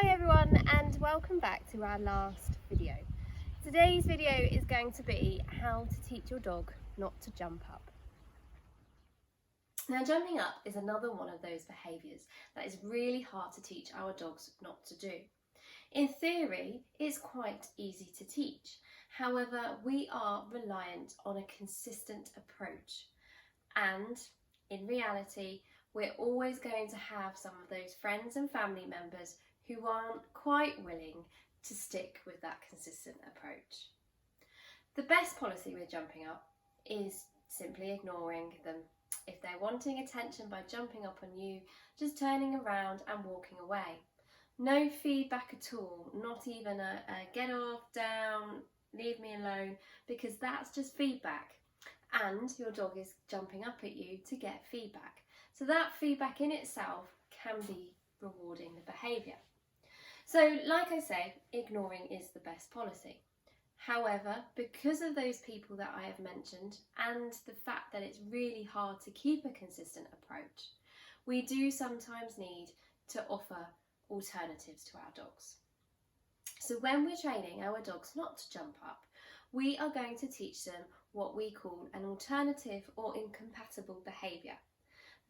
Hi everyone, and welcome back to our last video. Today's video is going to be how to teach your dog not to jump up. Now, jumping up is another one of those behaviours that is really hard to teach our dogs not to do. In theory, it's quite easy to teach. However, we are reliant on a consistent approach, and in reality, we're always going to have some of those friends and family members who aren't quite willing to stick with that consistent approach. The best policy with jumping up is simply ignoring them. If they're wanting attention by jumping up on you, just turning around and walking away. No feedback at all, not even a get off, down, leave me alone, because that's just feedback. And your dog is jumping up at you to get feedback. So that feedback in itself can be rewarding the behaviour. So like I say, ignoring is the best policy. However, because of those people that I have mentioned and the fact that it's really hard to keep a consistent approach, we do sometimes need to offer alternatives to our dogs. So when we're training our dogs not to jump up, we are going to teach them what we call an alternative or incompatible behaviour.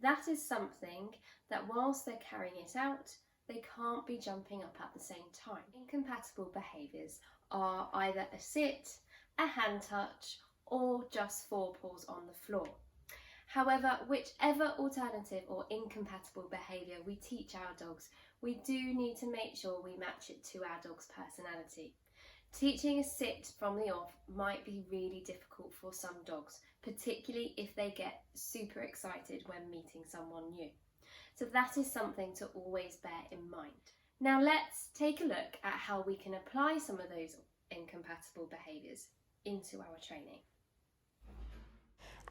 That is something that whilst they're carrying it out, they can't be jumping up at the same time. Incompatible behaviours are either a sit, a hand touch, or just forepaws on the floor. However, whichever alternative or incompatible behaviour we teach our dogs, we do need to make sure we match it to our dog's personality. Teaching a sit from the off might be really difficult for some dogs, particularly if they get super excited when meeting someone new. So that is something to always bear in mind. Now let's take a look at how we can apply some of those incompatible behaviours into our training.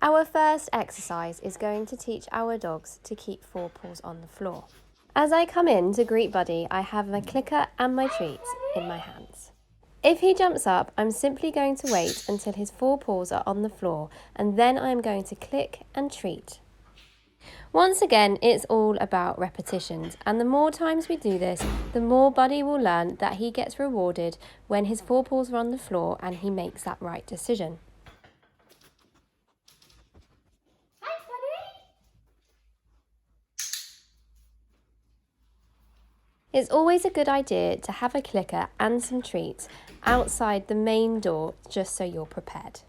Our first exercise is going to teach our dogs to keep forepaws on the floor. As I come in to greet Buddy, I have my clicker and my treats in my hands. If he jumps up, I'm simply going to wait until his forepaws are on the floor, and then I'm going to click and treat. Once again, it's all about repetitions, and the more times we do this, the more Buddy will learn that he gets rewarded when his forepaws are on the floor and he makes that right decision. Thanks, Buddy! It's always a good idea to have a clicker and some treats outside the main door, just so you're prepared.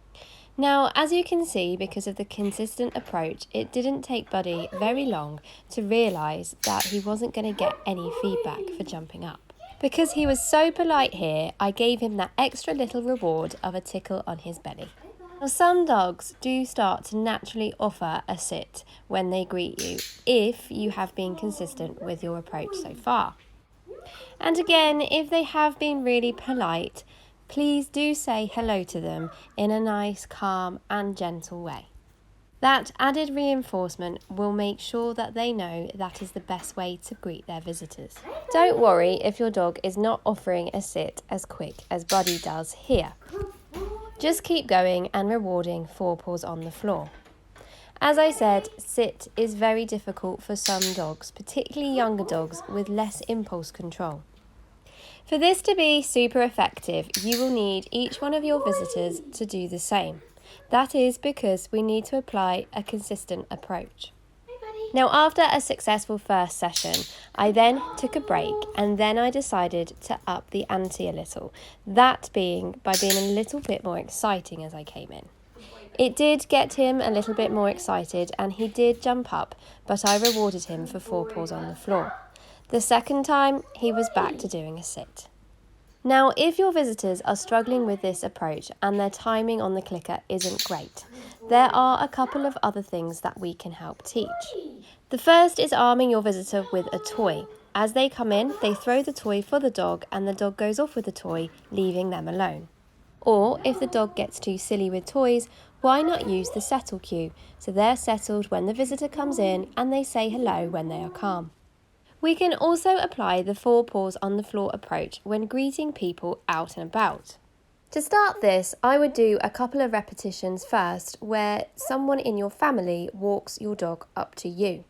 Now, as you can see, because of the consistent approach, it didn't take Buddy very long to realise that he wasn't going to get any feedback for jumping up. Because he was so polite here, I gave him that extra little reward of a tickle on his belly. Now, some dogs do start to naturally offer a sit when they greet you, if you have been consistent with your approach so far. And again, if they have been really polite, please do say hello to them in a nice, calm and gentle way. That added reinforcement will make sure that they know that is the best way to greet their visitors. Don't worry if your dog is not offering a sit as quick as Buddy does here. Just keep going and rewarding forepaws on the floor. As I said, sit is very difficult for some dogs, particularly younger dogs with less impulse control. For this to be super effective, you will need each one of your visitors to do the same. That is because we need to apply a consistent approach. Now, after a successful first session, I then took a break, and then I decided to up the ante a little. That being by being a little bit more exciting as I came in. It did get him a little bit more excited, and he did jump up, but I rewarded him for forepaws on the floor. The second time, he was back to doing a sit. Now, if your visitors are struggling with this approach and their timing on the clicker isn't great, there are a couple of other things that we can help teach. The first is arming your visitor with a toy. As they come in, they throw the toy for the dog, and the dog goes off with the toy, leaving them alone. Or if the dog gets too silly with toys, why not use the settle cue, so they're settled when the visitor comes in and they say hello when they are calm. We can also apply the forepaws on the floor approach when greeting people out and about. To start this, I would do a couple of repetitions first where someone in your family walks your dog up to you.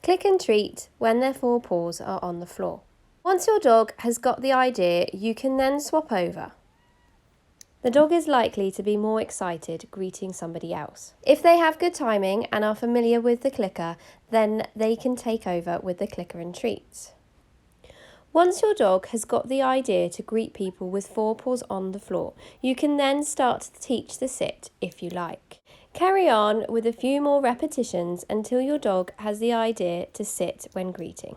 Click and treat when their forepaws are on the floor. Once your dog has got the idea, you can then swap over. The dog is likely to be more excited greeting somebody else. If they have good timing and are familiar with the clicker, then they can take over with the clicker and treats. Once your dog has got the idea to greet people with forepaws on the floor, you can then start to teach the sit if you like. Carry on with a few more repetitions until your dog has the idea to sit when greeting.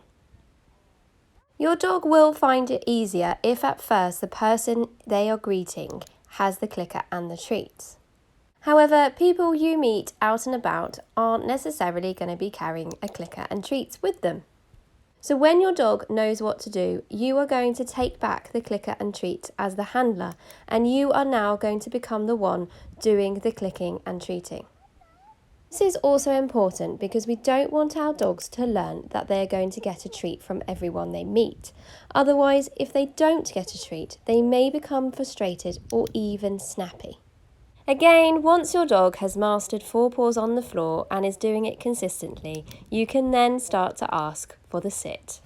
Your dog will find it easier if at first the person they are greeting has the clicker and the treats. However, people you meet out and about aren't necessarily going to be carrying a clicker and treats with them. So when your dog knows what to do, you are going to take back the clicker and treat as the handler, and you are now going to become the one doing the clicking and treating. This is also important because we don't want our dogs to learn that they are going to get a treat from everyone they meet. Otherwise, if they don't get a treat, they may become frustrated or even snappy. Again, once your dog has mastered forepaws on the floor and is doing it consistently, you can then start to ask for the sit.